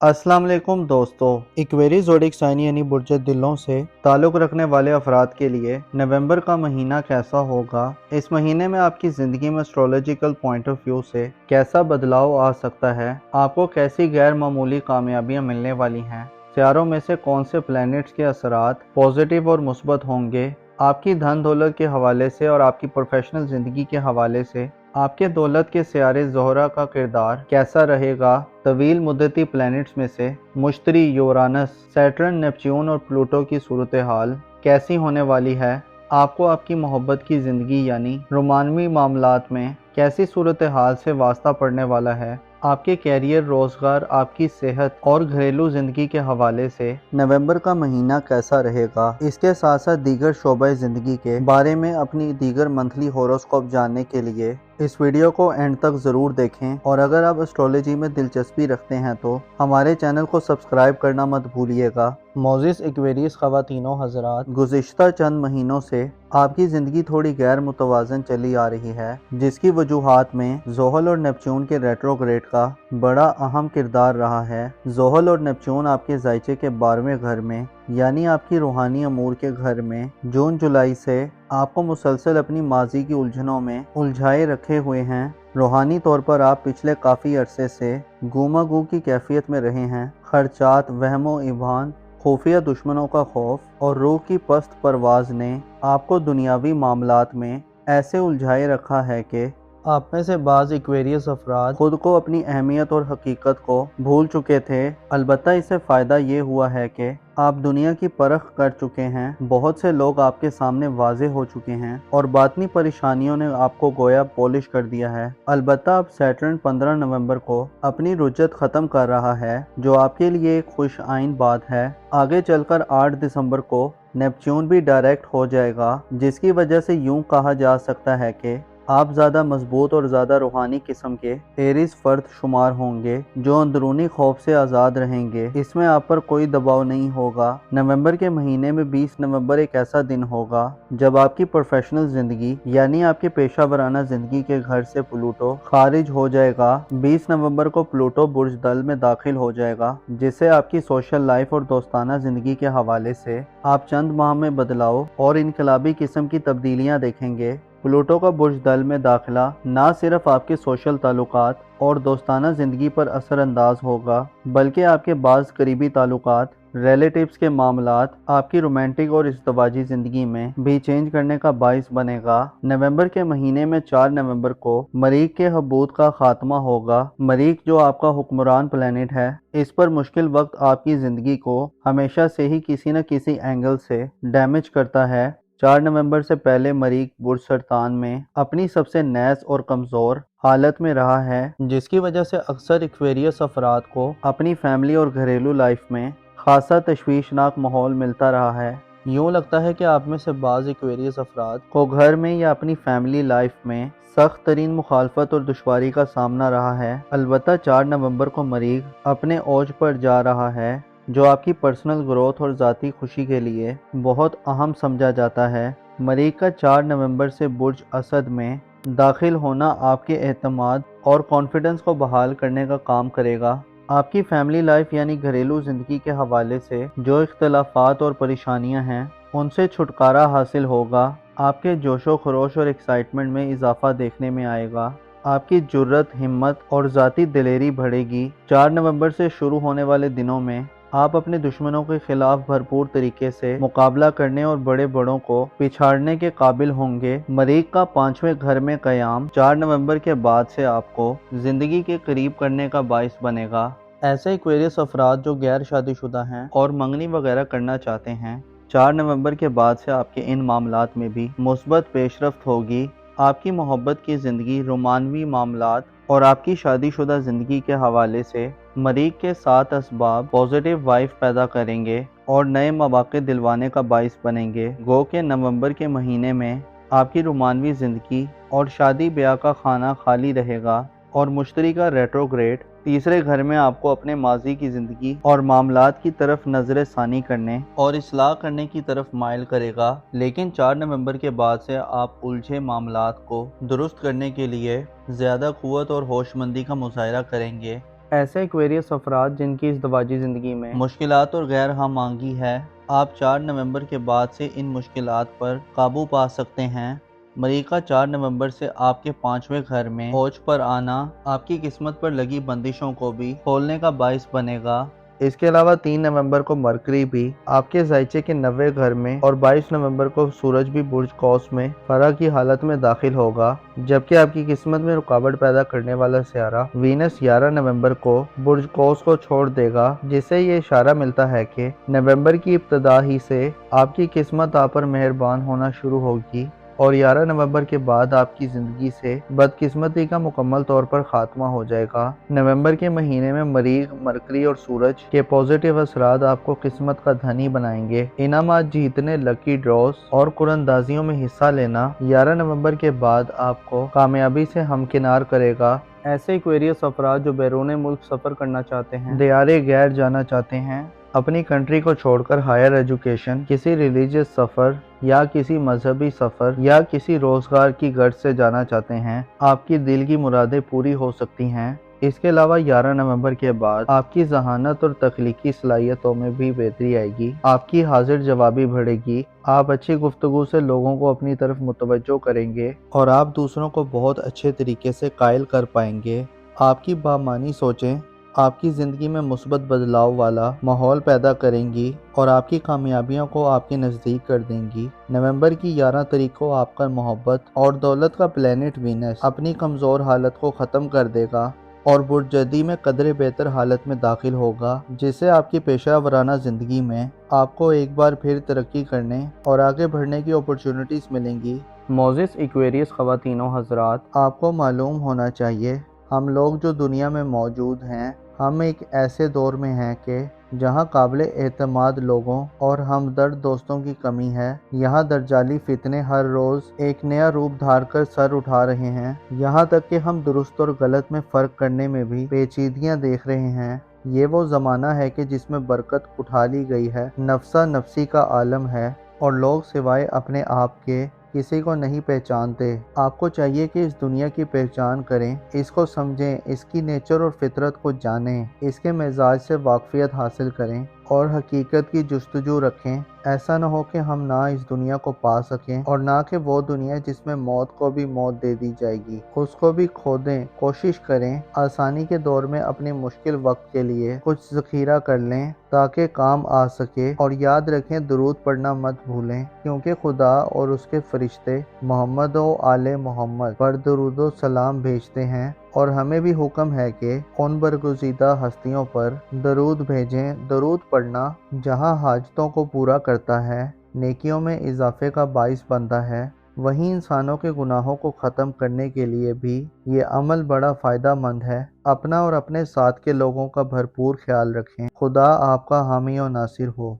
अस्सलाम वालेकुम दोस्तों। इक्वेरियस ज़ोडिक साइन यानी बुर्ज दिलों से ताल्लुक़ रखने वाले अफराद के लिए नवंबर का महीना कैसा होगा, इस महीने में आपकी ज़िंदगी में एस्ट्रोलॉजिकल पॉइंट ऑफ व्यू से कैसा बदलाव आ सकता है, आपको कैसी गैर मामूली कामयाबियाँ मिलने वाली हैं, सितारों में से कौन से प्लैनेट्स के असरात पॉजिटिव और मुस्बत होंगे, आपकी धन दौलत के हवाले से और आपकी प्रोफेशनल ज़िंदगी के हवाले से आपके दौलत के सियारे ज़ोहरा का किरदार कैसा रहेगा। तवील मुद्दती प्लैनेट्स में से मुश्तरी, यूरानस, सैटर्न, नेपच्यून और प्लूटो की सूरत हाल कैसी होने वाली है। आपको आपकी मोहब्बत की ज़िंदगी यानी रोमानवी मामलात में कैसी सूरत हाल से वास्ता पड़ने वाला है। आपके कैरियर, रोज़गार, आपकी सेहत और घरेलू ज़िंदगी के हवाले से नवंबर का महीना कैसा रहेगा। इसके साथ साथ दीगर शोबे ज़िंदगी के बारे में अपनी दीगर मंथली हॉरोस्कोप जानने के लिए इस वीडियो को एंड तक ज़रूर देखें। और अगर आप एस्ट्रोलॉजी में दिलचस्पी रखते हैं तो हमारे चैनल को सब्सक्राइब करना मत भूलिएगा। मोजिस एक्वेरियस ख़वातीनो हज़रात, गुज़िश्ता चंद महीनों से आपकी ज़िंदगी थोड़ी गैर मुतवाज़न चली आ रही है, जिसकी वजूहात में ज़ोहल और नेपच्यून के रेट्रोग्रेड का बड़ा अहम किरदार रहा है। ज़ोहल और नेपच्यून आपके ज़ायचे के 12वें घर में यानी आपकी रूहानी अमूर के घर में जून जुलाई से आपको मुसलसल अपनी माजी की उलझनों में उलझाए रखे हुए हैं। रूहानी तौर पर आप पिछले काफ़ी अरसे से गुमा गू की कैफियत में रहे हैं। खर्चात, वहमो इबान, खुफिया दुश्मनों का खौफ और रूह की पस्त परवाज़ ने आपको दुनियावी मामलात में ऐसे उलझाए रखा है कि आप में से बाज़ इक्वेरियस अफराद खुद को, अपनी अहमियत और हकीकत को भूल चुके थे। अलबत्ता इससे फ़ायदा ये हुआ है कि आप दुनिया की परख कर चुके हैं, बहुत से लोग आपके सामने वाज़े हो चुके हैं और बातनी परेशानियों ने आपको गोया पॉलिश कर दिया है। अलबत्ता अब सैटर्न 15 नवंबर को अपनी रुजत ख़त्म कर रहा है, जो आपके लिए एक खुश आइन बात है। आगे चलकर 8 दिसंबर को नेपच्यून भी डायरेक्ट हो जाएगा, जिसकी वजह से यूँ कहा जा सकता है कि आप ज़्यादा मजबूत और ज़्यादा रूहानी किस्म के एरीज फर्द शुमार होंगे, जो अंदरूनी खौफ से आज़ाद रहेंगे। इसमें आप पर कोई दबाव नहीं होगा। नवंबर के महीने में 20 नवंबर एक ऐसा दिन होगा जब आपकी प्रोफेशनल ज़िंदगी यानी आपके पेशा वराना ज़िंदगी के घर से प्लूटो खारिज हो जाएगा। 20 नवंबर को प्लूटो बुर्ज दल में दाखिल हो जाएगा, जिससे आपकी सोशल लाइफ और दोस्ताना ज़िंदगी के हवाले से आप चंद माह में बदलाव और इनकलाबी किस्म की तब्दीलियाँ देखेंगे। प्लूटो का बुर्ज दल में दाखिला ना सिर्फ आपके सोशल ताल्लुकात और दोस्ताना ज़िंदगी पर असरअंदाज होगा, बल्कि आपके बाज़ करीबी ताल्लुकात, रिलेटिव्स के मामलात, आपकी रोमांटिक और इज़्दवाजी ज़िंदगी में भी चेंज करने का बाइस बनेगा। नवंबर के महीने में 4 नवंबर को मरीख के हबूत का खात्मा होगा। मरीख जो आपका हुक्मरान प्लैनेट है, इस पर मुश्किल वक्त आपकी ज़िंदगी को हमेशा से ही किसी न किसी एंगल से डैमेज करता है। 4 नवंबर से पहले मरीख बुर्ज सरतान में अपनी सबसे नैस और कमज़ोर हालत में रहा है, जिसकी वजह से अक्सर एक्वेरियस अफराद को अपनी फैमिली और घरेलू लाइफ में खासा तशवीशनाक माहौल मिलता रहा है। यूँ लगता है कि आप में से बाज़ एक्वेरियस अफराद को घर में या अपनी फैमिली लाइफ में सख्त तरीन मुखालफत और दुश्वारी का सामना रहा है। अलबत्ता 4 नवंबर को मरीख अपने ओज पर जा रहा है, जो आपकी पर्सनल ग्रोथ और ज़ाती खुशी के लिए बहुत अहम समझा जाता है। मरीख का 4 नवंबर से बुर्ज असद में दाखिल होना आपके एतमाद और कॉन्फिडेंस को बहाल करने का काम करेगा। आपकी फैमिली लाइफ यानी घरेलू ज़िंदगी के हवाले से जो इख्तलाफात और परेशानियां हैं, उनसे छुटकारा हासिल होगा। आपके जोशो खरोश और एक्साइटमेंट में इजाफा देखने में आएगा। आपकी जुर्रत, हिम्मत और ज़ाती दिलेरी बढ़ेगी। 4 नवंबर से शुरू होने वाले दिनों में आप अपने दुश्मनों के खिलाफ भरपूर तरीके से मुकाबला करने और बड़े बड़ों को पिछाड़ने के काबिल होंगे। मरीख का 5वें घर में क़याम 4 नवंबर के बाद से आपको ज़िंदगी के करीब करने का बाइस बनेगा। ऐसे एक्वेरियस अफराद जो गैर शादीशुदा हैं और मंगनी वगैरह करना चाहते हैं, 4 नवंबर के बाद से आपके इन मामलात में भी मुस्बत पेशरफ्त होगी। आपकी मोहब्बत की ज़िंदगी, रोमानवी मामलात और आपकी शादीशुदा ज़िंदगी के हवाले से मरीख के 7 असबाब पॉजिटिव वाइफ पैदा करेंगे और नए मौक़े दिलवाने का बाइस बनेंगे। गो के नवंबर के महीने में आपकी रोमानवी ज़िंदगी और शादी ब्याह का खाना खाली रहेगा और मुश्तरी का रेट्रोग्रेड 3रे घर में आपको अपने माजी की ज़िंदगी और मामलात की तरफ नज़र सानी करने और इस्लाह करने की तरफ माइल करेगा। लेकिन 4 नवंबर के बाद से आप उलझे मामलात को दुरुस्त करने के लिए ज़्यादा क़ुव्वत और होशमंदी का मुज़ाहिरा करेंगे। ایسے ایکویریس افراد جن کی ازدواجی زندگی میں مشکلات اور غیر ہم آہنگی ہے، آپ 4 نومبر کے بعد سے ان مشکلات پر قابو پا سکتے ہیں۔ مریخ کا 4 نومبر سے آپ کے 5ویں گھر میں اوج پر آنا آپ کی قسمت پر لگی بندشوں کو بھی کھولنے کا باعث بنے گا۔ اس کے علاوہ 3 نومبر کو مرکری بھی آپ کے ذائچے کے 9ویں گھر میں اور 22 نومبر کو سورج بھی برج قوس میں فرح کی حالت میں داخل ہوگا، جبکہ آپ کی قسمت میں رکاوٹ پیدا کرنے والا سیارہ وینس 11 نومبر کو برج قوس کو چھوڑ دے گا، جس سے یہ اشارہ ملتا ہے کہ نومبر کی ابتدا ہی سے آپ کی قسمت آپ پر مہربان ہونا شروع ہوگی اور 11 نومبر کے بعد آپ کی زندگی سے بدقسمتی کا مکمل طور پر خاتمہ ہو جائے گا۔ نومبر کے مہینے میں مریخ، مرکری اور سورج کے پازیٹیو اثرات آپ کو قسمت کا دھنی بنائیں گے۔ انعامات جیتنے، لکی ڈراز اور قراندازیوں میں حصہ لینا 11 نومبر کے بعد آپ کو کامیابی سے ہمکنار کرے گا۔ ایسے ایکویریس افراد جو بیرون ملک سفر کرنا چاہتے ہیں، دیار غیر جانا چاہتے ہیں، اپنی کنٹری کو چھوڑ کر ہائر ایجوکیشن، کسی ریلیجیس سفر یا کسی مذہبی سفر یا کسی روزگار کی غرض سے جانا چاہتے ہیں، آپ کی دل کی مرادیں پوری ہو سکتی ہیں۔ اس کے علاوہ 11 نومبر کے بعد آپ کی ذہانت اور تخلیقی صلاحیتوں میں بھی بہتری آئے گی، آپ کی حاضر جوابی بڑھے گی، آپ اچھی گفتگو سے لوگوں کو اپنی طرف متوجہ کریں گے اور آپ دوسروں کو بہت اچھے طریقے سے قائل کر پائیں گے۔ آپ کی بامعنی سوچیں آپ کی زندگی میں مثبت بدلاؤ والا ماحول پیدا کریں گی اور آپ کی کامیابیوں کو آپ کے نزدیک کر دیں گی۔ نومبر کی 11 تاریخ کو آپ کا محبت اور دولت کا پلینٹ وینس اپنی کمزور حالت کو ختم کر دے گا اور برج جدی میں قدرے بہتر حالت میں داخل ہوگا، جس سے آپ کی پیشہ ورانہ زندگی میں آپ کو ایک بار پھر ترقی کرنے اور آگے بڑھنے کی اپرچونٹیز ملیں گی۔ معزز ایکویریس خواتین و حضرات، آپ کو معلوم ہونا چاہیے ہم لوگ جو دنیا میں موجود ہیں، ہم ایک ایسے دور میں ہیں کہ جہاں قابل اعتماد لوگوں اور ہمدرد دوستوں کی کمی ہے۔ یہاں دجالی فتنے ہر روز ایک نیا روپ دھار کر سر اٹھا رہے ہیں، یہاں تک کہ ہم درست اور غلط میں فرق کرنے میں بھی پیچیدگیاں دیکھ رہے ہیں۔ یہ وہ زمانہ ہے کہ جس میں برکت اٹھا لی گئی ہے، نفسا نفسی کا عالم ہے اور لوگ سوائے اپنے آپ کے کسی کو نہیں پہچانتے۔ آپ کو چاہیے کہ اس دنیا کی پہچان کریں، اس کو سمجھیں، اس کی نیچر اور فطرت کو جانیں، اس کے مزاج سے واقفیت حاصل کریں اور حقیقت کی جستجو رکھیں۔ ایسا نہ ہو کہ ہم نہ اس دنیا کو پا سکیں اور نہ کہ وہ دنیا جس میں موت کو بھی موت دے دی جائے گی، اس کو بھی کھو دیں۔ کوشش کریں آسانی کے دور میں اپنی مشکل وقت کے لیے کچھ ذخیرہ کر لیں تاکہ کام آ سکے، اور یاد رکھیں درود پڑھنا مت بھولیں، کیونکہ خدا اور اس کے فرشتے محمد و آل محمد پر درود و سلام بھیجتے ہیں اور ہمیں بھی حکم ہے کہ ان برگزیدہ ہستیوں پر درود بھیجیں۔ درود پڑھنا جہاں حاجتوں کو پورا کرتا ہے، نیکیوں میں اضافے کا باعث بنتا ہے، وہیں انسانوں کے گناہوں کو ختم کرنے کے لیے بھی یہ عمل بڑا فائدہ مند ہے۔ اپنا اور اپنے ساتھ کے لوگوں کا بھرپور خیال رکھیں۔ خدا آپ کا حامی و ناصر ہو۔